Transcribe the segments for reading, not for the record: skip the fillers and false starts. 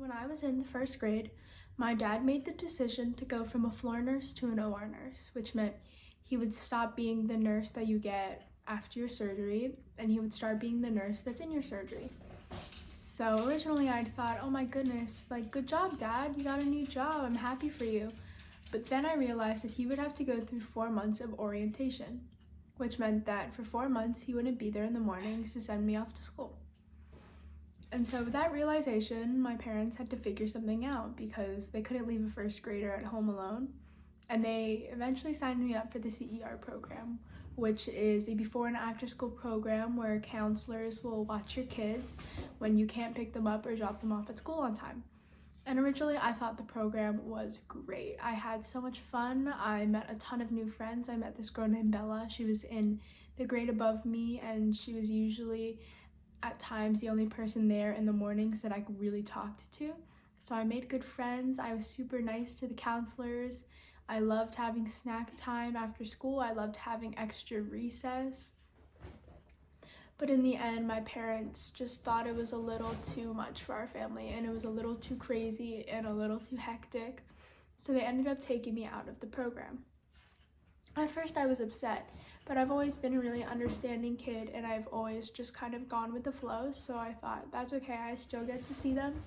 When I was in the first grade, my dad made the decision to go from a floor nurse to an OR nurse, which meant he would stop being the nurse that you get after your surgery, and he would start being the nurse that's in your surgery. So originally I'd thought, oh my goodness, like, good job, Dad, you got a new job, I'm happy for you. But then I realized that he would have to go through 4 months of orientation, which meant that for 4 months he wouldn't be there in the mornings to send me off to school. And so with that realization, my parents had to figure something out because they couldn't leave a first grader at home alone. And they eventually signed me up for the CER program, which is a before and after school program where counselors will watch your kids when you can't pick them up or drop them off at school on time. And originally I thought the program was great. I had so much fun. I met a ton of new friends. I met this girl named Bella. She was in the grade above me, and she was usually at times the only person there in the mornings that I could really talk to. So I made good friends. I was super nice to the counselors. I loved having snack time after school. I loved having extra recess. But in the end, my parents just thought it was a little too much for our family, and it was a little too crazy and a little too hectic. So they ended up taking me out of the program. At first I was upset, but I've always been a really understanding kid, and I've always just kind of gone with the flow, so I thought, that's okay, I still get to see them.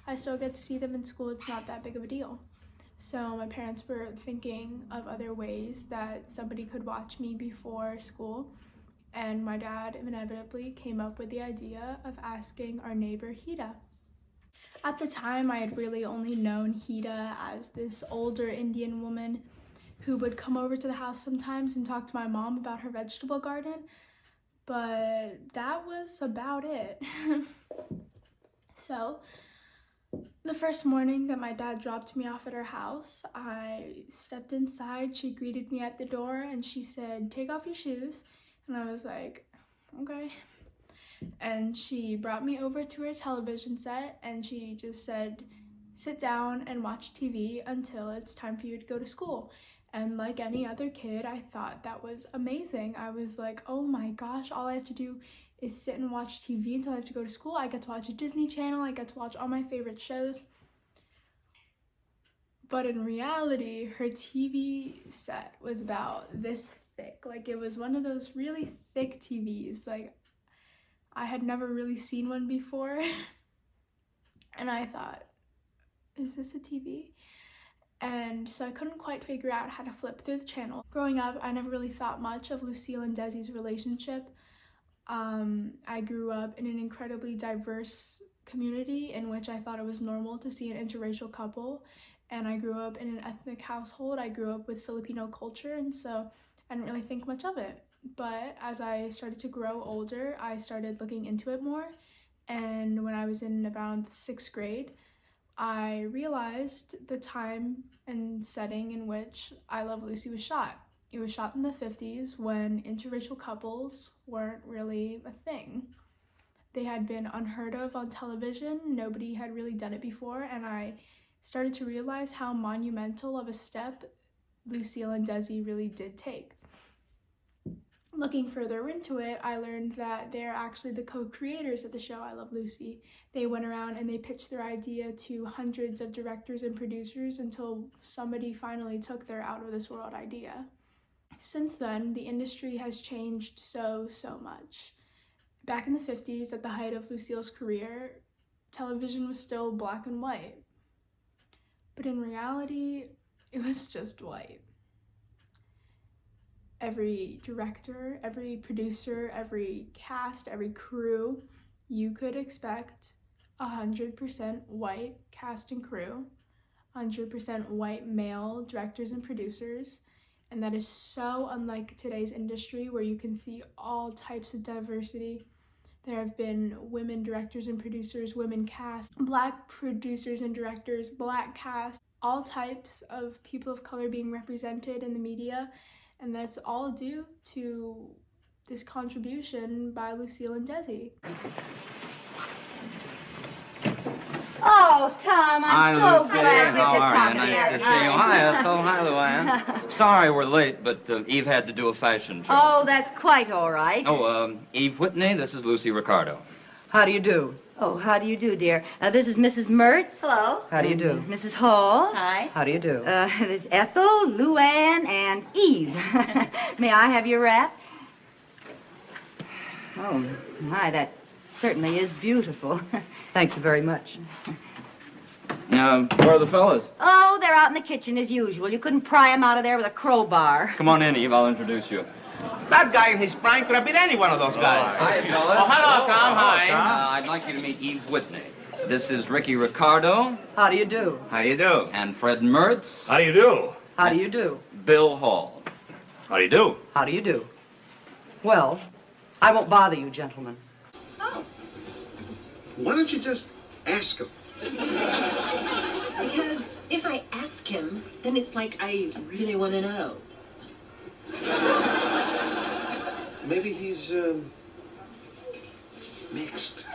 I still get to see them in school, it's not that big of a deal. So my parents were thinking of other ways that somebody could watch me before school, and my dad inevitably came up with the idea of asking our neighbor Hida. At the time, I had really only known Hida as this older Indian woman who would come over to the house sometimes and talk to my mom about her vegetable garden, but that was about it. So the first morning that my dad dropped me off at her house, I stepped inside. She greeted me at the door and she said, "Take off your shoes." And I was like, okay. And she brought me over to her television set and she just said, "Sit down and watch TV until it's time for you to go to school." And like any other kid, I thought that was amazing. I was like, oh my gosh, all I have to do is sit and watch TV until I have to go to school. I get to watch a Disney Channel. I get to watch all my favorite shows. But in reality, her TV set was about this thick. Like, it was one of those really thick TVs. Like, I had never really seen one before. And I thought, is this a TV? And so I couldn't quite figure out how to flip through the channel. Growing up, I never really thought much of Lucille and Desi's relationship. I grew up in an incredibly diverse community in which I thought it was normal to see an interracial couple. And I grew up in an ethnic household. I grew up with Filipino culture, and so I didn't really think much of it. But as I started to grow older, I started looking into it more. And when I was in around 6th grade, I realized the time and setting in which I Love Lucy was shot. It was shot in the 50s when interracial couples weren't really a thing. They had been unheard of on television. Nobody had really done it before, and I started to realize how monumental of a step Lucille and Desi really did take. Looking further into it, I learned that they're actually the co-creators of the show I Love Lucy. They went around and they pitched their idea to hundreds of directors and producers until somebody finally took their out-of-this-world idea. Since then, the industry has changed so much. Back in the 50s, at the height of Lucille's career, television was still black and white. But in reality, it was just white. Every director, every producer, every cast, every crew, you could expect 100% white cast and crew, 100% white male directors and producers, and that is so unlike today's industry where you can see all types of diversity. There have been women directors and producers, women cast, black producers and directors, black cast, all types of people of color being represented in the media. And that's all due to this contribution by Lucille and Desi. Oh, Tom, I'm so Lucy. glad you How could are come you? here. Nice to see you. Hi, Ethel. Hi, Luann. Sorry we're late, but Eve had to do a fashion show. Oh, that's quite all right. Oh, Eve Whitney, this is Lucy Ricardo. How do you do? Oh, how do you do, dear? This is Mrs. Mertz. Hello. How do you do? Mrs. Hall. Hi. How do you do? There's Ethel, Luann, and Eve. May I have your wrap? Oh, my, that certainly is beautiful. Thank you very much. Where are the fellas? Oh, they're out in the kitchen as usual. You couldn't pry them out of there with a crowbar. Come on in, Eve. I'll introduce you. That guy in his prime could have been any one of those guys. Hi, fellas. Oh, hello, Tom. Hi. I'd like you to meet Eve Whitney. This is Ricky Ricardo. How do you do? How you do? And Fred Mertz. How do you do? How do you do? Bill Hall. How do you do? How do you do? Well, I won't bother you, gentlemen. Why don't you just ask him? Because if I ask him, then it's like I really want to know. Maybe he's, mixed.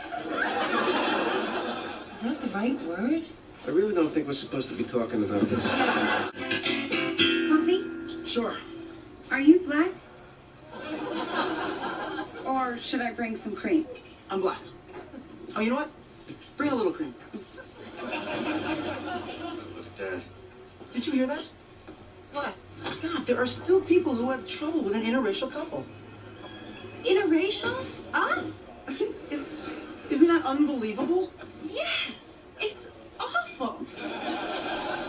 Is that the right word? I really don't think we're supposed to be talking about this. Coffee? Sure. Are you black? Or should I bring some cream? I'm black. Oh, you know what? Bring a little cream. Look at that. Did you hear that? What? God, there are still people who have trouble with an interracial couple. Interracial? Us? Isn't that unbelievable? Yes. It's awful.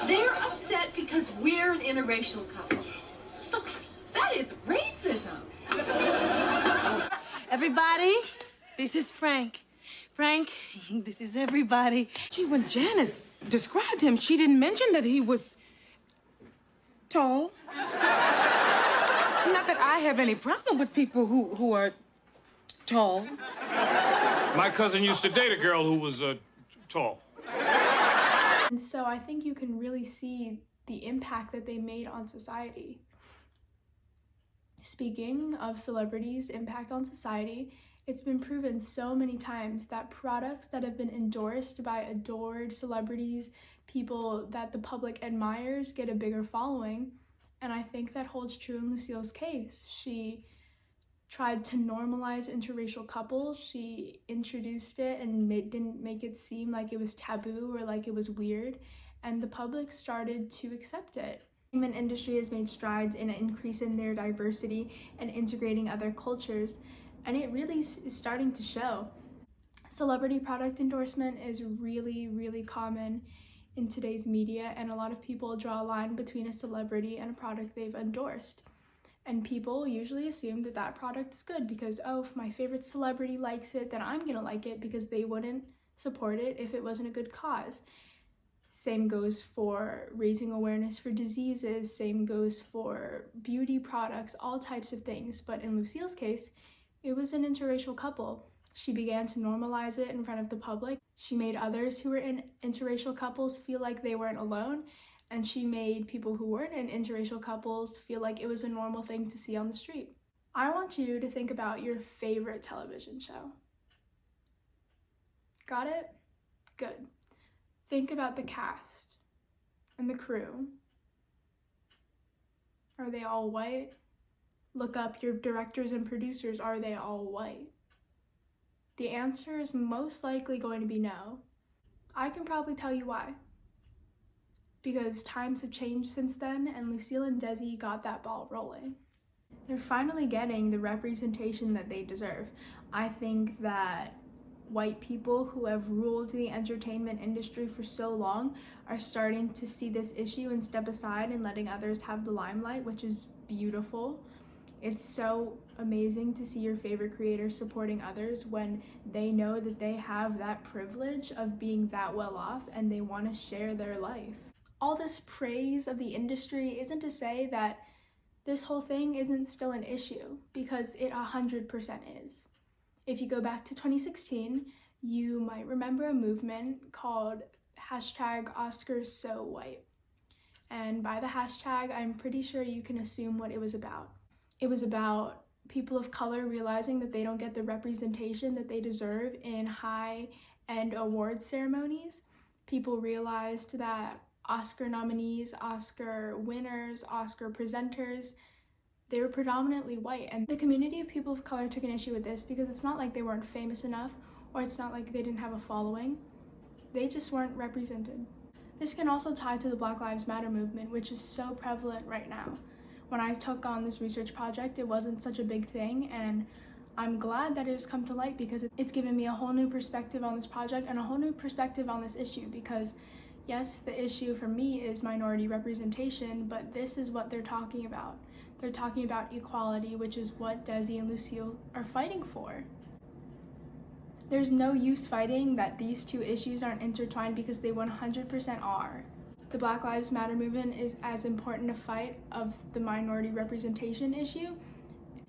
They're upset because we're an interracial couple. That is racism. Everybody, this is Frank. Frank, this is everybody. Gee, when Janice described him, she didn't mention that he was tall. Not that I have any problem with people who are tall. My cousin used to date a girl who was tall. And so I think you can really see the impact that they made on society. Speaking of celebrities' impact on society, it's been proven so many times that products that have been endorsed by adored celebrities, people that the public admires, get a bigger following. And I think that holds true in Lucille's case. She tried to normalize interracial couples. She introduced it and didn't make it seem like it was taboo or like it was weird. And the public started to accept it. The entertainment industry has made strides in increasing their diversity and integrating other cultures. And it really is starting to show. Celebrity product endorsement is really, really common in today's media, and a lot of people draw a line between a celebrity and a product they've endorsed. And people usually assume that that product is good because, oh, if my favorite celebrity likes it, then I'm gonna like it because they wouldn't support it if it wasn't a good cause. Same goes for raising awareness for diseases, same goes for beauty products, all types of things. But in Lucille's case, it was an interracial couple. She began to normalize it in front of the public. She made others who were in interracial couples feel like they weren't alone, and she made people who weren't in interracial couples feel like it was a normal thing to see on the street. I want you to think about your favorite television show. Got it? Good. Think about the cast and the crew. Are they all white? Look up your directors and producers. Are they all white? The answer is most likely going to be no. I can probably tell you why. Because times have changed since then, and Lucille and Desi got that ball rolling. They're finally getting the representation that they deserve. I think that white people who have ruled the entertainment industry for so long are starting to see this issue and step aside and letting others have the limelight, which is beautiful. It's so amazing to see your favorite creators supporting others when they know that they have that privilege of being that well off and they want to share their life. All this praise of the industry isn't to say that this whole thing isn't still an issue, because it 100% is. If you go back to 2016, you might remember a movement called #OscarsSoWhite. And by the hashtag, I'm pretty sure you can assume what it was about. It was about people of color realizing that they don't get the representation that they deserve in high-end award ceremonies. People realized that Oscar nominees, Oscar winners, Oscar presenters, they were predominantly white. And the community of people of color took an issue with this because it's not like they weren't famous enough or it's not like they didn't have a following. They just weren't represented. This can also tie to the Black Lives Matter movement, which is so prevalent right now. When I took on this research project, it wasn't such a big thing, and I'm glad that it has come to light because it's given me a whole new perspective on this project and a whole new perspective on this issue, because yes, the issue for me is minority representation, but this is what they're talking about. They're talking about equality, which is what Desi and Lucille are fighting for. There's no use fighting that these two issues aren't intertwined, because they 100% are. The Black Lives Matter movement is as important a fight of the minority representation issue.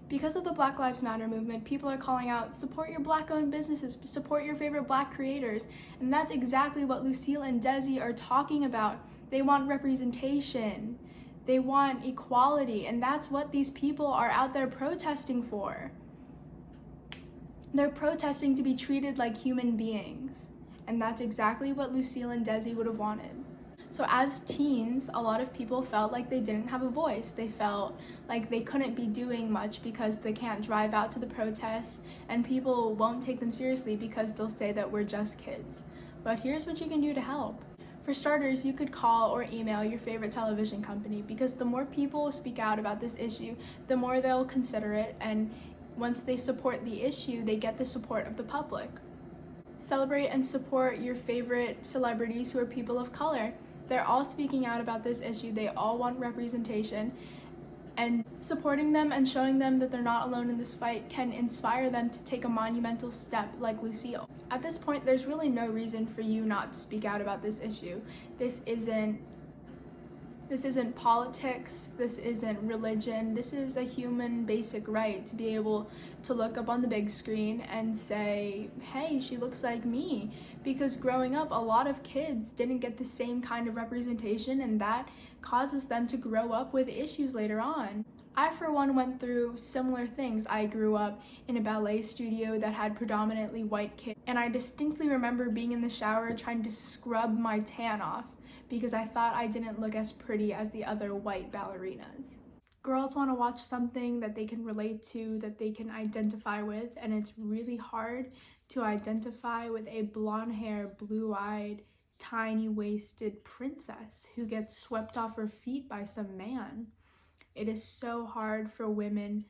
Because of the Black Lives Matter movement, people are calling out, support your Black-owned businesses, support your favorite Black creators. And that's exactly what Lucille and Desi are talking about. They want representation. They want equality. And that's what these people are out there protesting for. They're protesting to be treated like human beings. And that's exactly what Lucille and Desi would have wanted. So as teens, a lot of people felt like they didn't have a voice. They felt like they couldn't be doing much because they can't drive out to the protests, and people won't take them seriously because they'll say that we're just kids. But here's what you can do to help. For starters, you could call or email your favorite television company, because the more people speak out about this issue, the more they'll consider it, and once they support the issue, they get the support of the public. Celebrate and support your favorite celebrities who are people of color. They're all speaking out about this issue. They all want representation, and supporting them and showing them that they're not alone in this fight can inspire them to take a monumental step like Lucille. At this point, there's really no reason for you not to speak out about this issue. This isn't politics, this isn't religion, this is a human basic right to be able to look up on the big screen and say, hey, she looks like me. Because growing up, a lot of kids didn't get the same kind of representation, and that causes them to grow up with issues later on. I, for one, went through similar things. I grew up in a ballet studio that had predominantly white kids, and I distinctly remember being in the shower trying to scrub my tan off because I thought I didn't look as pretty as the other white ballerinas. Girls want to watch something that they can relate to, that they can identify with, and it's really hard to identify with a blonde-haired, blue-eyed, tiny-waisted princess who gets swept off her feet by some man. It is so hard for women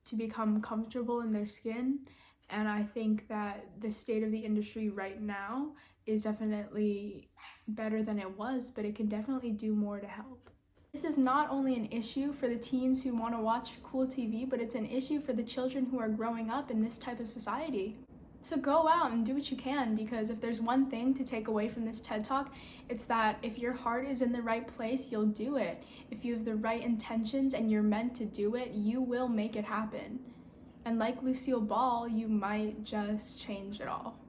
to become comfortable in their skin, and I think that the state of the industry right now is definitely better than it was, but it can definitely do more to help. This is not only an issue for the teens who want to watch cool TV, but it's an issue for the children who are growing up in this type of society. So go out and do what you can, because if there's one thing to take away from this TED Talk, it's that if your heart is in the right place, you'll do it. If you have the right intentions and you're meant to do it, you will make it happen. And like Lucille Ball, you might just change it all.